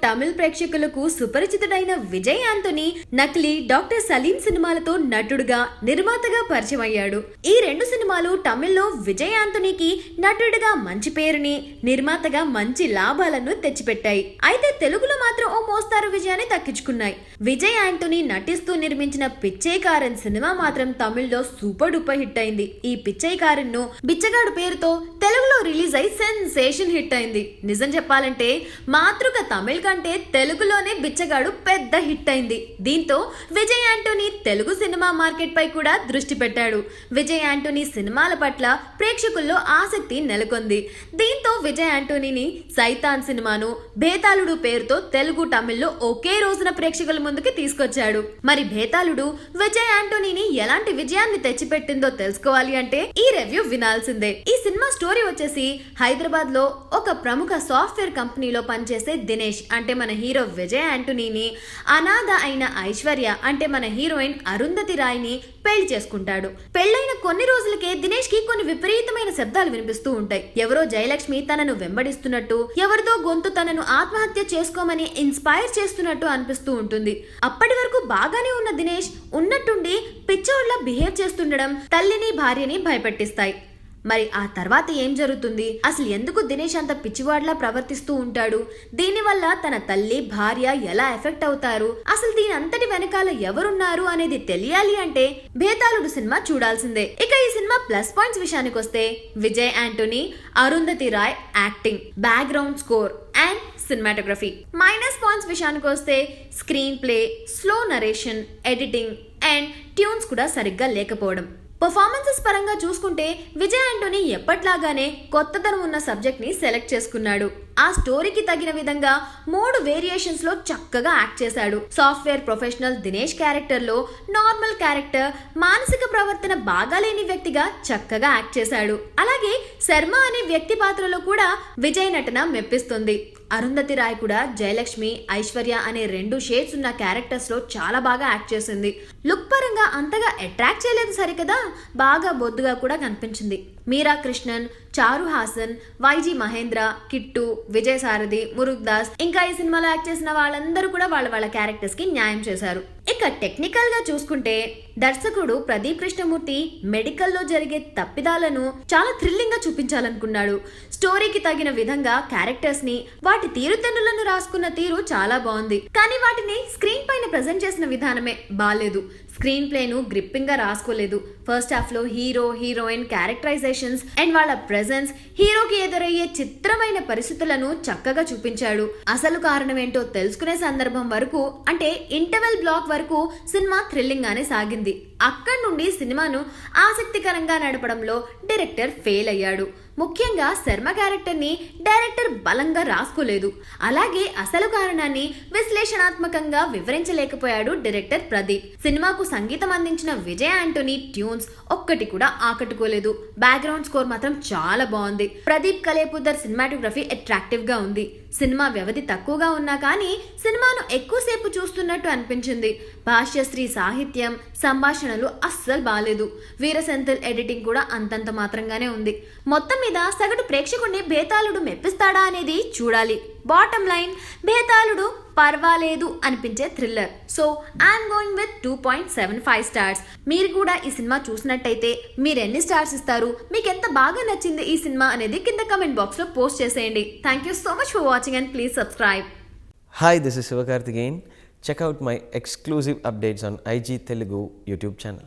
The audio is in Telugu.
తమిళ ప్రేక్షకులకు సుపరిచితుడైన విజయ్ యాంటోనీ నకిలీ డాక్టర్ సలీం సినిమాలతో నటుడుగా నిర్మాతగా పరిచయం అయ్యాడు. ఈ రెండు సినిమాలు తమిళ్లో విజయ్ యాంటోనీకి నటుడిగా మంచి పేరుని, నిర్మాతగా మంచి లాభాలను తెచ్చిపెట్టాయి. అయితే తెలుగులో మాత్రం ఓ మోస్తారు విజయాన్ని దక్కించుకున్నాయి. విజయ్ యాంటోనీ నటిస్తూ నిర్మించిన పిచ్చైకారన్ సినిమా మాత్రం తమిళ్లో సూపర్ డూపర్ హిట్ అయింది. ఈ పిచ్చైకారన్ ను బిచ్చగాడు పేరుతో తెలుగులో రిలీజ్ అయి సెన్సేషన్ హిట్ అయింది. నిజం చెప్పాలంటే మాతృక తమిళ్ కంటే తెలుగులోనే బిచ్చగాడు పెద్ద హిట్ అయింది. దీంతో విజయ్ యాంటోనీ తెలుగు సినిమా మార్కెట్ పై కూడా దృష్టి పెట్టాడు. విజయ్ యాంటోనీ సినిమాల పట్ల ప్రేక్షకుల్లో ఆసక్తి నెలకొంది. దీంతో విజయ్ యాంటోనీని సైతాన్ సినిమాను భేతాళుడు పేరుతో తెలుగు తమిళ్లో ఒకే రోజున ప్రేక్షకుల ముందుకి తీసుకొచ్చాడు. మరి భేతాళుడు విజయ్ యాంటోనీని ఎలాంటి విజయాన్ని తెచ్చిపెట్టిందో తెలుసుకోవాలి అంటే ఈ రివ్యూ వినాల్సిందే. ఈ సినిమా స్టోరీ వచ్చేసి హైదరాబాద్ లో ఒక ప్రముఖ సాఫ్ట్వేర్ కంపెనీలో పనిచేసే దినేష్ అంటే మన హీరో విజయ్ యాంటోనీని అనాథ అయిన ఐశ్వర్య అంటే మన హీరోయిన్ అరుంధతి రాయ్ని పెళ్లి చేసుకుంటాడు. పెళ్లైన కొన్ని రోజులకే దినేష్ కి కొన్ని విపరీతమైన శబ్దాలు వినిపిస్తూ ఉంటాయి. ఎవరో జయలక్ష్మి తనను వెంబడిస్తున్నట్టు, ఎవరితో గొంతు తనను ఆత్మహత్య చేసుకోమని ఇన్స్పైర్ చేస్తున్నట్టు అనిపిస్తూ ఉంటుంది. అప్పటి వరకు బాగానే ఉన్న దినేష్ ఉన్నట్టుండి పిచ్చోడ్లా బిహేవ్ చేస్తుండడం తల్లిని భార్యని భయపెట్టిస్తాయి. మరి ఆ తర్వాత ఏం జరుగుతుంది, అసలు ఎందుకు దినేష్ అంత పిచ్చివాడ్లా ప్రవర్తిస్తూ ఉంటాడు, దీనివల్ల తన తల్లి భార్య ఎలా ఎఫెక్ట్ అవుతారు, అసలు దీని అంతటి వెనకాల ఎవరున్నారు అనేది తెలియాలి అంటే భేతాళుడు సినిమా చూడాల్సిందే. ఇక ఈ సినిమా ప్లస్ పాయింట్స్ విషయానికి వస్తే Vijay Antony, Arundhati Roy acting, background score and cinematography. Minus points విషయానికి వస్తే screenplay, slow narration, editing and tunes కూడా సరిగ్గా లేకపోవడం. పర్ఫార్మెన్సెస్ పరంగా చూసుకుంటే విజయ్ యాంటోనీ ఎప్పట్లాగానే కొత్తదనం ఉన్న సబ్జెక్ట్ ని సెలెక్ట్ చేసుకున్నాడు. ఆ స్టోరీకి తగిన విధంగా 3 వేరియేషన్స్ లో చక్కగా యాక్ట్ చేశాడు. సాఫ్ట్వేర్ ప్రొఫెషనల్ దినేష్ క్యారెక్టర్ లో నార్మల్ క్యారెక్టర్, మానసిక ప్రవర్తన బాగాలేని వ్యక్తిగా చక్కగా యాక్ట్ చేశాడు. అలాగే శర్మ అనే వ్యక్తి పాత్రలో కూడా విజయ్ నటన మెప్పిస్తుంది. అరుంధతి రాయ్ కూడా జయలక్ష్మి, ఐశ్వర్య అనే 2 షేడ్స్ ఉన్న క్యారెక్టర్స్ లో చాలా బాగా యాక్ట్ చేసింది. లుక్ పరంగా అంతగా అట్రాక్ట్ చేయలేదు సరికదా, బాగా బొద్దుగా కూడా కనిపించింది. మీరా కృష్ణన్, చారు హాసన్, వైజీ మహేంద్ర, కిట్టు, విజయ్ సారథి, మురుగ్ దాస్ ఇంకా ఈ సినిమాలో యాక్ట్ చేసిన వాళ్ళందరూ కూడా వాళ్ళ క్యారెక్టర్స్ కి న్యాయం చేశారు. ఇక టెక్నికల్ గా చూసుకుంటే దర్శకుడు ప్రదీప్ కృష్ణమూర్తి మెడికల్లో జరిగే తప్పిదాలను చాలా థ్రిల్లింగ్ గా చూపించాలనుకున్నాడు. స్టోరీకి తగిన విధంగా క్యారెక్టర్స్ ని, వాటి తీరుతెన్నులను రాసుకున్న తీరు చాలా బాగుంది. కానీ వాటిని స్క్రీన్ పైన ప్రెజెంట్ చేసిన విధానమే బాలేదు. స్క్రీన్ ప్లే ను గ్రిప్పింగ్ గా రాసుకోలేదు. ఫస్ట్ హాఫ్ లో హీరో హీరోయిన్ క్యారెక్టరైజేషన్స్ అండ్ వాళ్ళ ప్రెజెన్స్, హీరోకి ఎదురయ్యే చిత్రమైన పరిస్థితులను చక్కగా చూపించాడు. అసలు కారణం ఏంటో తెలుసుకునే సందర్భం వరకు అంటే ఇంటర్వెల్ బ్లాక్ వరకు సినిమా థ్రిల్లింగ్ గానే సాగింది. అక్కడి నుండి సినిమాను ఆసక్తికరంగా నడపడంలో డైరెక్టర్ ఫెయిల్ అయ్యాడు. ముఖ్యంగా శర్మ క్యారెక్టర్ ని డైరెక్టర్ బలంగా రాసుకోలేదు. అలాగే అసలు కారణాన్ని విశ్లేషణాత్మకంగా వివరించలేకపోయాడు డైరెక్టర్ ప్రదీప్. సినిమాకు సంగీతం అందించిన విజయ్ యాంటోనీ ట్యూన్స్ ఒక్కటి కూడా ఆకట్టుకోలేదు. బ్యాక్గ్రౌండ్ స్కోర్ మాత్రం చాలా బాగుంది. ప్రదీప్ కలేపుద్దర్ సినిమాటోగ్రఫీ అట్రాక్టివ్ గా ఉంది. సినిమా వ్యవధి తక్కువగా ఉన్నా కానీ సినిమాను ఎక్కువసేపు చూస్తున్నట్టు అనిపించింది. భాష్యశ్రీ సాహిత్యం, సంభాషణలు అస్సలు బాలేదు. వీరసెంథిల్ ఎడిటింగ్ కూడా అంతంత మాత్రంగానే ఉంది. మొత్తం మీద సగటు ప్రేక్షకుడిని భేతాళుడు మెప్పిస్తాడా అనేది చూడాలి. బాటమ్ లైన్, భేతాళుడు పర్వాలేదు అనిపించే thriller. So I'm going with 2.75 stars. మీరు కూడా ఈ సినిమా చూసినట్టయితే మీరు ఎన్ని స్టార్స్ ఇస్తారు, మీకు ఎంత బాగా నచ్చింది ఈ సినిమా అనేది కింద కమెంట్ బాక్స్ లో పోస్ట్ చేసేయండి. Thank you so much for watching and please subscribe. Hi, this is Sivakarthikeyan. Check out my exclusive updates on IG Telugu YouTube channel.